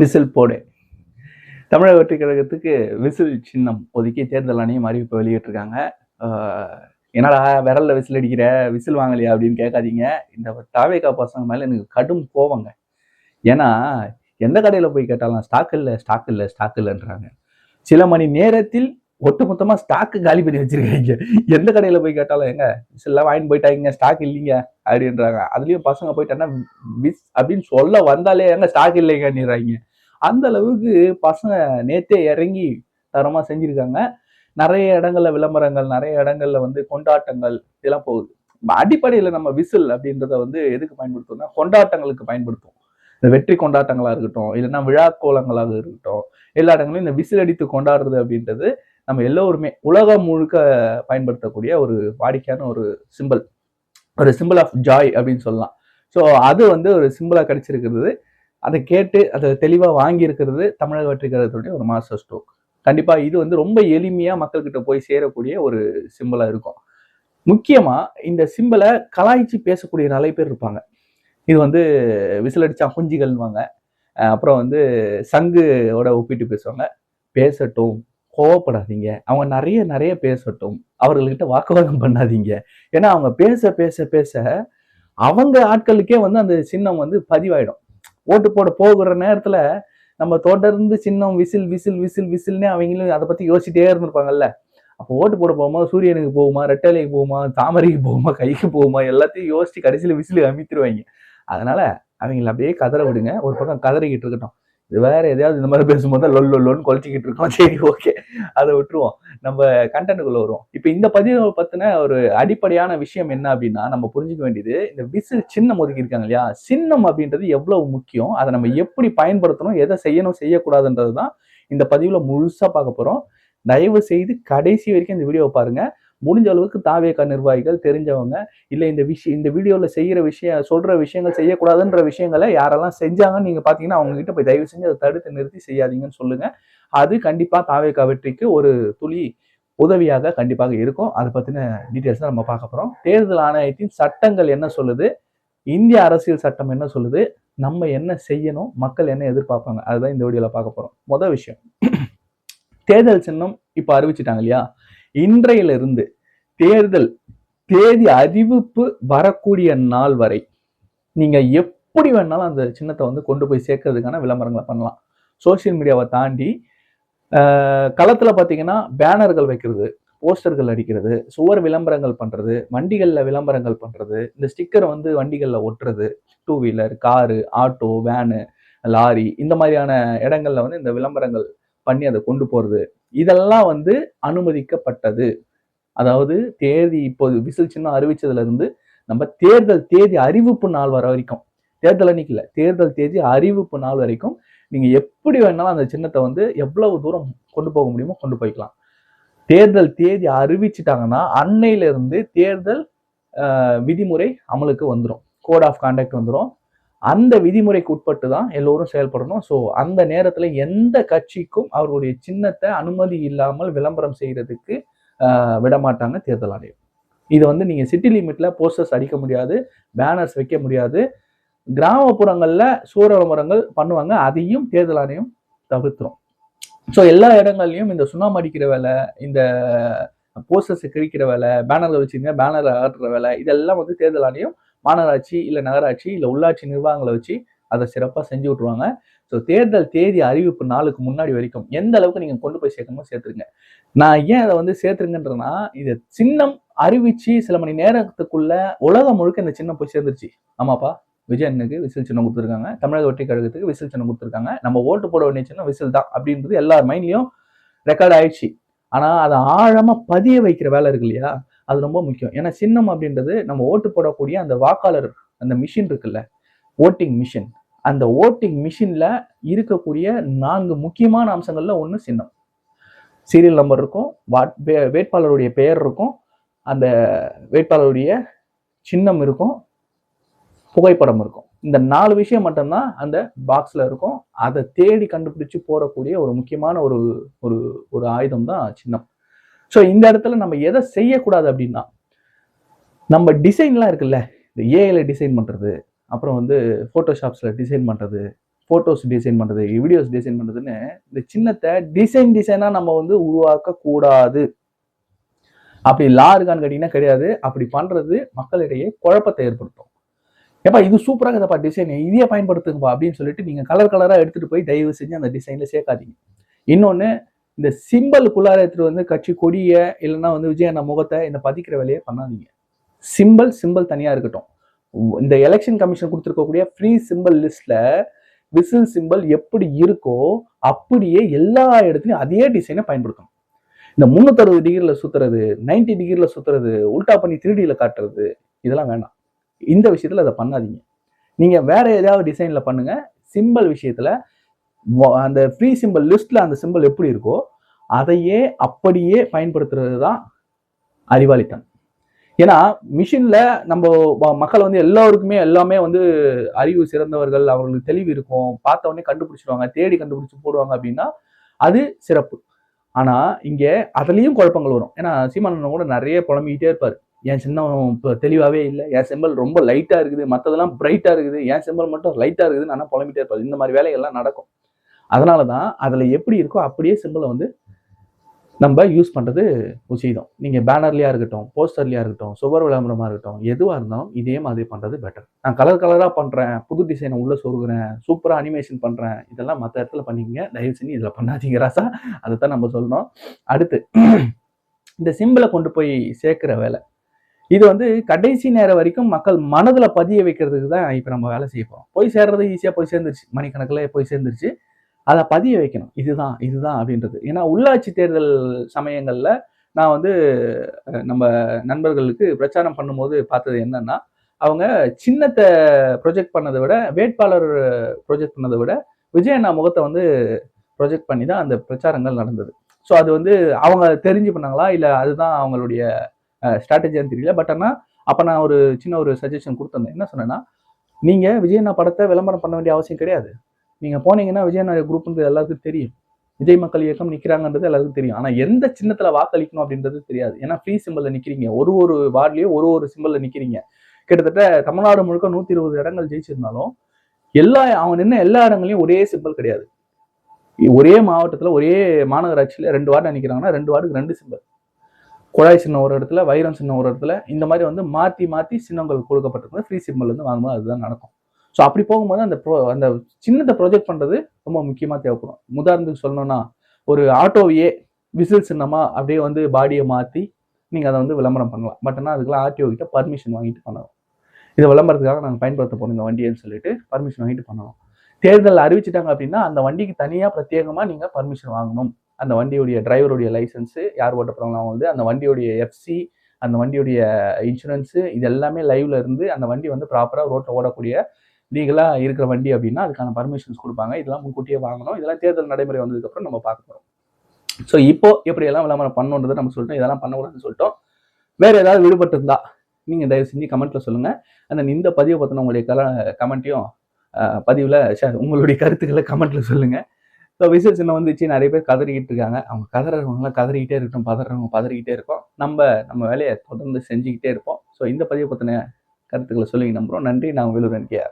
Whistle போடு. தமிழக வெற்றி கழகத்துக்கு விசில் சின்னம் ஒதுக்கி தேர்தல் ஆணையம் அறிவிப்பை வெளியிட்டிருக்காங்க. என்னடா விரல்ல விசில் அடிக்கிற, விசில் வாங்கலையா அப்படின்னு கேட்காதீங்க. இந்த தாவேகா பசங்க மேல எனக்கு கடும் கோவங்க. ஏன்னா எந்த கடையில போய் கேட்டாலும் ஸ்டாக் இல்லை ஸ்டாக் இல்லை ஸ்டாக் இல்லைன்றாங்க. சில மணி நேரத்தில் ஒட்டுமொத்தமா ஸ்டாக்கு காலி பண்ணி வச்சிருக்காங்க. எந்த கடையில போய் கேட்டாலும் எங்க விசில்லாம் வாங்கிட்டு போயிட்டாங்க, ஸ்டாக் இல்லைங்க அப்படின்றாங்க. அதுலயும் பசங்க போயிட்டாங்கன்னா விஸ் அப்படின்னு சொல்ல வந்தாலே எங்க ஸ்டாக் இல்லைங்கன்னுறாங்க. அந்த அளவுக்கு பசங்க நேத்தே இறங்கி தரமா செஞ்சிருக்காங்க. நிறைய இடங்கள்ல விளம்பரங்கள், நிறைய இடங்கள்ல வந்து கொண்டாட்டங்கள் இதெல்லாம் போகுது. அடிப்படையில நம்ம விசில் அப்படின்றத வந்து எதுக்கு பயன்படுத்தணும்னா கொண்டாட்டங்களுக்கு பயன்படுத்தும். இந்த வெற்றி கொண்டாட்டங்களா இருக்கட்டும், இல்லைன்னா விழா கோலங்களாக இருக்கட்டும், எல்லா இடங்களும் இந்த விசில் அடித்து கொண்டாடுறது அப்படின்றது நம்ம எல்லோருமே உலகம் முழுக்க பயன்படுத்தக்கூடிய ஒரு வாடிக்கையான ஒரு சிம்பிள், ஒரு சிம்பிள் ஆஃப் ஜாய் அப்படின்னு சொல்லலாம். ஸோ அது வந்து ஒரு சிம்பிளா கிடைச்சிருக்கிறது. அதை கேட்டு அதை தெளிவா வாங்கி இருக்கிறது தமிழக வெற்றி கழகத்துடைய ஒரு மாஸ்டர் ஸ்ட்ரோக். கண்டிப்பா இது வந்து ரொம்ப எளிமையா மக்கள்கிட்ட போய் சேரக்கூடிய ஒரு சிம்பிளா இருக்கும். முக்கியமா இந்த சிம்பிளை கலாய்ச்சி பேசக்கூடிய நிறைய பேர் இருப்பாங்க. இது வந்து விசில் அடிச்சா குஞ்சிகள்வாங்க. அப்புறம் வந்து சங்குவோட ஒப்பிட்டு பேசுவாங்க. பேசட்டும், கோவப்படாதீங்க, அவங்க நிறைய நிறைய பேசட்டும், அவர்கள்கிட்ட வாக்குவாதம் பண்ணாதீங்க. ஏன்னா அவங்க பேச பேச பேச அவங்க ஆட்களுக்கே வந்து அந்த சின்னம் வந்து பதிவாயிடும். ஓட்டு போட போகிற நேரத்துல நம்ம தொடர்ந்து சின்னம் விசில் விசில் விசில் விசில்னே அவங்களும் அதை பத்தி யோசிச்சுட்டே இருந்திருப்பாங்கல்ல. அப்போ ஓட்டு போட போகும்போது சூரியனுக்கு போகுமா, ரெட்டலைக்கு போகுமா, தாமரைக்கு போகுமா, கைக்கு போகுமா, எல்லாத்தையும் யோசிச்சு கடைசியில விசில் அமித்திருவாங்க. அதனால அவங்களை அப்படியே கதற விடுங்க. ஒரு பக்கம் கதறிக்கிட்டு இருக்கட்டும். இது வேற எதையாவது இந்த மாதிரி பேசும்போது லொன்னு குழச்சிக்கிட்டு இருக்கோம். சரி, ஓகே, அதை விட்டுருவோம். நம்ம கண்டென்ட்டுக்குள்ள வருவோம். இப்ப இந்த பதிவு பத்தின ஒரு அடிப்படையான விஷயம் என்ன அப்படின்னா, நம்ம புரிஞ்சுக்க வேண்டியது இந்த விசில் சின்னம் ஒதுக்கி இருக்காங்க இல்லையா, சின்னம் அப்படின்றது எவ்வளவு முக்கியம், அதை நம்ம எப்படி பயன்படுத்தணும், எதை செய்யணும் செய்யக்கூடாதுன்றதுதான் இந்த பதிவுல முழுசா பார்க்க போறோம். தயவு செய்து கடைசி வரைக்கும் இந்த வீடியோவை பாருங்க. முடிஞ்ச அளவுக்கு தாவேகா நிர்வாகிகள் தெரிஞ்சவங்க, இல்ல இந்த வீடியோல சொல்ற விஷயங்கள் செய்யக்கூடாதுன்ற விஷயங்களை யாரெல்லாம் செஞ்சாங்கன்னு நீங்க பாத்தீங்கன்னா அவங்க கிட்ட போய் தயவு செஞ்சு அதை தடுத்து நிறுத்தி செய்யாதீங்கன்னு சொல்லுங்க. அது கண்டிப்பா தாவேகா வெற்றிக்கு ஒரு துளி உதவியாக கண்டிப்பாக இருக்கும். அதை பத்தின டீட்டெயில்ஸ் தான் நம்ம பார்க்க போறோம். தேர்தல் ஆணையத்தின் சட்டங்கள் என்ன சொல்லுது, இந்திய அரசியல் சட்டம் என்ன சொல்லுது, நம்ம என்ன செய்யணும், மக்கள் என்ன எதிர்பார்ப்பாங்க, அதுதான் இந்த வீடியோல பார்க்க போறோம். முதல் விஷயம், தேர்தல் சின்னம் இப்ப அறிவிச்சிட்டாங்க இல்லையா, இன்றையிலிருந்து தேர்தல் தேதி அறிவிப்பு வரக்கூடிய நாள் வரை நீங்க எப்படி வேணாலும் அந்த சின்னத்தை வந்து கொண்டு போய் சேர்க்கறதுக்கான விளம்பரங்களை பண்ணலாம். சோசியல் மீடியாவை தாண்டி களத்துல பாத்தீங்கன்னா பேனர்கள் வைக்கிறது, போஸ்டர்கள் அடிக்கிறது, சுவர் விளம்பரங்கள் பண்றது, வண்டிகள்ல விளம்பரங்கள் பண்றது, இந்த ஸ்டிக்கரை வந்து வண்டிகள்ல ஒட்டுறது, 2 wheeler, car, auto, van, lorry, இந்த மாதிரியான இடங்கள்ல வந்து இந்த விளம்பரங்கள் பண்ணி அதை கொண்டு போறது, இதெல்லாம் வந்து அனுமதிக்கப்பட்டது. அதாவது தேதி இப்போது விசில் சின்னம் அறிவிச்சதுல இருந்து நம்ம தேர்தல் தேதி அறிவிப்பு நாள் வரைக்கும், தேர்தல் அன்னைக்கு இல்ல, தேர்தல் தேதி அறிவிப்பு நாள் வரைக்கும் நீங்க எப்படி வேணாலும் அந்த சின்னத்தை வந்து எவ்வளவு தூரம் கொண்டு போக முடியுமோ கொண்டு போய்க்கலாம். தேர்தல் தேதி அறிவிச்சுட்டாங்கன்னா அன்னையில இருந்து தேர்தல் விதிமுறை அமலுக்கு வந்துடும், கோட் ஆஃப் கான்டக்ட் வந்துடும். அந்த விதிமுறைக்கு உட்பட்டு தான் எல்லோரும் செயல்படணும். ஸோ அந்த நேரத்துல எந்த கட்சிக்கும் அவர்களுடைய சின்னத்தை அனுமதி இல்லாமல் விளம்பரம் செய்யறதுக்கு விடமாட்டாங்க தேர்தல் ஆணையம். இது வந்து நீங்க சிட்டி லிமிட்ல போஸ்டர்ஸ் அடிக்க முடியாது, பேனர்ஸ் வைக்க முடியாது. கிராமப்புறங்கள்ல சூர விளம்பரங்கள் பண்ணுவாங்க, அதையும் தேர்தல் ஆணையம் தவிர்த்துரும். ஸோ எல்லா இடங்கள்லயும் இந்த சுண்ணாம்பு அடிக்கிற வேலை, இந்த போஸ்டர்ஸ் கிழிக்கிற வேலை, பேனர்ல வச்சுங்க பேனர் ஆடுற வேலை, இதெல்லாம் வந்து தேர்தல் ஆணையம் மாநகராட்சி இல்ல நகராட்சி இல்ல உள்ளாட்சி நிர்வாகங்களை வச்சு அதை சிறப்பா செஞ்சு விட்டுருவாங்க. ஸோ தேர்தல் தேதி அறிவிப்பு நாளுக்கு முன்னாடி வரைக்கும் எந்த அளவுக்கு நீங்க கொண்டு போய் சேர்க்கணுமோ சேர்த்துருங்க. நான் ஏன் அதை வந்து சேர்த்துருங்கன்றேன்னா, இது சின்னம் அறிவிச்சு சில மணி நேரத்துக்குள்ள உலகம் முழுக்க இந்த சின்னம் போய் சேர்ந்துருச்சு. ஆமாப்பா, விஜயனுக்கு விசில் சின்னம் கொடுத்துருக்காங்க, தமிழக வெற்றி கழகத்துக்கு விசில் சின்னம் கொடுத்துருக்காங்க, நம்ம ஓட்டு போட வேண்டிய சின்னம் விசில் தான் அப்படின்றது எல்லார் மைண்ட்லயும் ரெக்கார்ட் ஆயிடுச்சு. ஆனா அதை ஆழமா பதிய வைக்கிற வேலை இருக்கு இல்லையா, அது ரொம்ப முக்கியம். ஏன்னா சின்னம் அப்படின்றது நம்ம ஓட்டு போடக்கூடிய அந்த வாக்காளர் அந்த மிஷின் இருக்குல்ல, ஓட்டிங் மிஷின், அந்த ஓட்டிங் மிஷின்ல இருக்கக்கூடிய 4 முக்கியமான அம்சங்கள்ல ஒண்ணு சின்னம். சீரியல் நம்பர் இருக்கும், வேட்பாளருடைய பெயர் இருக்கும், அந்த வேட்பாளருடைய சின்னம் இருக்கும், புகைப்படம் இருக்கும். இந்த 4 விஷயம் மட்டும்தான் அந்த பாக்ஸ்ல இருக்கும். அதை தேடி கண்டுபிடிச்சு போடக்கூடிய ஒரு முக்கியமான ஒரு ஒரு ஒரு ஆயுதம் தான் சின்னம். ஸோ இந்த இடத்துல நம்ம எதை செய்யக்கூடாது அப்படின்னா, நம்ம டிசைன்லாம் இருக்குல்ல, இந்த ஏஐல டிசைன் பண்றது, அப்புறம் வந்து போட்டோஷாப்ஸ்ல டிசைன் பண்றது, ஃபோட்டோஸ் டிசைன் பண்ணுறது, வீடியோஸ் டிசைன் பண்ணுறதுன்னு இந்த சின்னத்தை டிசைனாக நம்ம வந்து உருவாக்கக்கூடாது. அப்படி லா இருக்கான்னு கேட்டிங்கன்னா கிடையாது. அப்படி பண்ணுறது மக்களிடையே குழப்பத்தை ஏற்படுத்தும். ஏப்பா இது சூப்பராக இருக்குதுப்பா டிசைன், இதையே பயன்படுத்துங்கப்பா அப்படின்னு சொல்லிட்டு நீங்கள் கலராக எடுத்துகிட்டு போய் தயவு செஞ்சு அந்த டிசைனில் சேர்க்காதீங்க. இன்னொன்று, இந்த சிம்பிளுக்குள்ளார எடுத்துகிட்டு வந்து கட்சி கொடியை இல்லைன்னா வந்து விஜய் அண்ணா முகத்தை இந்த பதிக்கிற வேலையை பண்ணாதீங்க. சிம்பிள் தனியாக இருக்கட்டும். இந்த எலெக்ஷன் கமிஷன் கொடுத்துருக்கக்கூடிய ஃப்ரீ சிம்பிள் லிஸ்ட்ல விசில் சிம்பிள் எப்படி இருக்கோ அப்படியே எல்லா இடத்துலையும் அதே டிசைனை பயன்படுத்தணும். இந்த 360 டிகிரில சுத்துறது, 90 டிகிரில சுத்துறது, உல்டா பண்ணி 3Dல காட்டுறது, இதெல்லாம் வேண்டாம். இந்த விஷயத்துல அதை பண்ணாதீங்க. நீங்க வேற ஏதாவது டிசைன்ல பண்ணுங்க. சிம்பிள் விஷயத்துல அந்த ஃப்ரீ சிம்பிள் லிஸ்ட்ல அந்த சிம்பிள் எப்படி இருக்கோ அதையே அப்படியே பயன்படுத்துறது தான் அறிவாளித்தனம். ஏன்னா மிஷின்ல நம்ம மக்கள் வந்து எல்லாருக்குமே எல்லாமே வந்து அறிவு சிறந்தவர்கள், அவர்களுக்கு தெளிவு இருக்கும், பார்த்த உடனே கண்டுபிடிச்சிடுவாங்க, தேடி கண்டுபிடிச்சு போடுவாங்க அப்படின்னா அது சிறப்பு. ஆனா இங்க அதுலயும் குழப்பங்கள் வரும். ஏன்னா சீமானன் கூட நிறைய புலம்பிக்கிட்டே இருப்பாரு. என் சின்னம் தெளிவாவே இல்லை, என் சிம்பிள் ரொம்ப லைட்டா இருக்குது, மற்றதெல்லாம் பிரைட்டா இருக்குது, என் சிம்பிள் மட்டும் லைட்டா இருக்குதுன்னு ஆனா புலம்பிட்டே இருப்பாரு. இந்த மாதிரி வேலைகள்லாம் நடக்கும். அதனாலதான் அதுல எப்படி இருக்கோ அப்படியே சிம்பிளை வந்து நம்ம யூஸ் பண்றது உச்சிதம். நீங்க பேனர்லயா இருக்கட்டும், போஸ்டர்லயா இருக்கட்டும், சுவர் விளம்பரமா இருக்கட்டும், எதுவா இருந்தாலும் இதே மாதிரி பண்றது பெட்டர். நான் கலரா பண்றேன், புது டிசைனை உள்ள சொருகுறேன், சூப்பரா அனிமேஷன் பண்றேன், இதெல்லாம் மற்ற இடத்துல பண்ணிக்கங்க, தயவு செஞ்சு இதுல பண்ணாதீங்க ராசா. அதைத்தான் நம்ம சொல்லணும். அடுத்து இந்த சிம்பிளை கொண்டு போய் சேர்க்கிற வேலை, இது வந்து கடைசி நேரம் வரைக்கும் மக்கள் மனதுல பதிய வைக்கிறதுக்கு தான் இப்ப நம்ம வேலை செய்ய போறோம். போய் சேர்றது ஈஸியா போய் சேர்ந்துருச்சு, மணிக்கணக்கில் போய் சேர்ந்துருச்சு. அதை பதிய வைக்கணும், இதுதான் அப்படின்றது. ஏன்னா உள்ளாட்சி தேர்தல் சமயங்கள்ல நான் வந்து நம்ம நண்பர்களுக்கு பிரச்சாரம் பண்ணும்போது பார்த்தது என்னன்னா, அவங்க சின்னத்தை ப்ரொஜெக்ட் பண்ணதை விட, வேட்பாளர் ப்ரொஜெக்ட் பண்ணதை விட விஜய் அண்ணா முகத்தை வந்து ப்ரொஜெக்ட் பண்ணி தான் அந்த பிரச்சாரங்கள் நடந்தது. ஸோ அது வந்து அவங்க தெரிஞ்சு பண்ணாங்களா இல்லை அதுதான் அவங்களுடைய ஸ்ட்ராட்டஜியான்னு தெரியல. பட் ஆனால் அப்போ நான் ஒரு சின்ன ஒரு சஜஷன் கொடுத்துருந்தேன். என்ன சொன்னேன்னா, நீங்க விஜய் அண்ணா படத்தை விளம்பரம் பண்ண வேண்டிய அவசியம் கிடையாது. நீங்க போனீங்கன்னா விஜய் அண்ணா குரூப்ன்றது எல்லாருக்கும் தெரியும், விஜய் மக்கள் இயக்கம் நிக்கிறாங்கன்றது எல்லாருக்கும் தெரியும். ஆனா எந்த சின்னத்துல வாக்களிக்கணும் அப்படின்றது தெரியாது. ஏன்னா ஃப்ரீ சிம்பிள்ல நிக்கிறீங்க, ஒரு வார்டுலயும் ஒரு சிம்பிள்ல நிக்கிறீங்க. கிட்டத்தட்ட தமிழ்நாடு முழுக்க 120 இடங்கள் ஜெயிச்சிருந்தாலும் அவங்க நின்ன எல்லா இடங்களையும் ஒரே சிம்பிள் கிடையாது. ஒரே மாவட்டத்துல ஒரே மாநகராட்சியில 2 வார்டு நிக்கிறாங்கன்னா 2 வார்டுக்கு 2 சிம்பிள். குழாய் சின்னம் ஒரு இடத்துல, வைரம் சின்னம் ஒரு இடத்துல, இந்த மாதிரி வந்து மாத்தி சின்னங்கள் கொடுக்கப்பட்டிருக்கு. ஃப்ரீ சிம்பிள் வந்து வாங்கும்போது அதுதான் நடக்கும். ஸோ அப்படி போகும்போது அந்த சின்னத்தை ப்ரொஜெக்ட் பண்றது ரொம்ப முக்கியமா தேவைப்படும். உதாரணத்துக்கு சொல்லணும்னா, ஒரு ஆட்டோவையே விசில் சின்னமா அப்படியே வந்து பாடியை மாத்தி நீங்க அதை வந்து விளம்பரம் பண்ணலாம். பட் ஆனால் அதுக்கெல்லாம் ஆர்டிஓ கிட்ட பர்மிஷன் வாங்கிட்டு பண்ணணும். இதை விளம்பரத்துக்காக நாங்கள் பயன்படுத்த போறோம் இந்த வண்டின்னு சொல்லிட்டு பர்மிஷன் வாங்கிட்டு பண்ணணும். தேர்தல் அறிவிச்சிட்டாங்க அப்படின்னா அந்த வண்டிக்கு தனியா பிரத்யேகமா நீங்க பர்மிஷன் வாங்கணும். அந்த வண்டியுடைய டிரைவருடைய லைசன்ஸ், யார் ஓட்ட போறாங்களோ வந்து அந்த வண்டியுடைய எஃப்சி, அந்த வண்டியுடைய இன்சூரன்ஸ், இது எல்லாமே லைவ்ல இருந்து அந்த வண்டி வந்து ப்ராப்பரா ரோட்ல ஓடக்கூடிய லீகலா இருக்கிற வண்டி அப்படின்னா அதுக்கான பர்மிஷன்ஸ் கொடுப்பாங்க. இதெல்லாம் முன்கூட்டியே வாங்கணும். இதெல்லாம் தேர்தல் நடைமுறை வந்ததுக்கு அப்புறம் நம்ம பார்க்க போறோம். ஸோ இப்போ எப்படி எல்லாம் விளம்பரம் பண்ணணுன்றதை நம்ம சொல்லிட்டோம், இதெல்லாம் பண்ணக்கூடாதுன்னு சொல்லிட்டோம். வேற ஏதாவது விடுபட்டு இருந்தா நீங்க தயவு செஞ்சு கமெண்ட்ல சொல்லுங்க. அந்த இந்த பதிவை பத்தின உங்களுடைய கமெண்ட்டையும் பதிவுல உங்களுடைய கருத்துக்களை கமெண்ட்ல சொல்லுங்க. ஸோ விசில் சின்னம் வந்துச்சு, நிறைய பேர் கதறிக்கிட்டு இருக்காங்க. அவங்க கதறவங்களாம் கதறிக்கிட்டே இருக்கட்டும், பதறவங்க பதறிக்கிட்டே இருக்கோம். நம்ம வேலையை தொடர்ந்து செஞ்சுக்கிட்டே இருப்போம். ஸோ இந்த பதிவை பத்தின கருத்துக்களை சொல்லுங்க நம்புறோம். நன்றி. நான் வேலூரன் கே.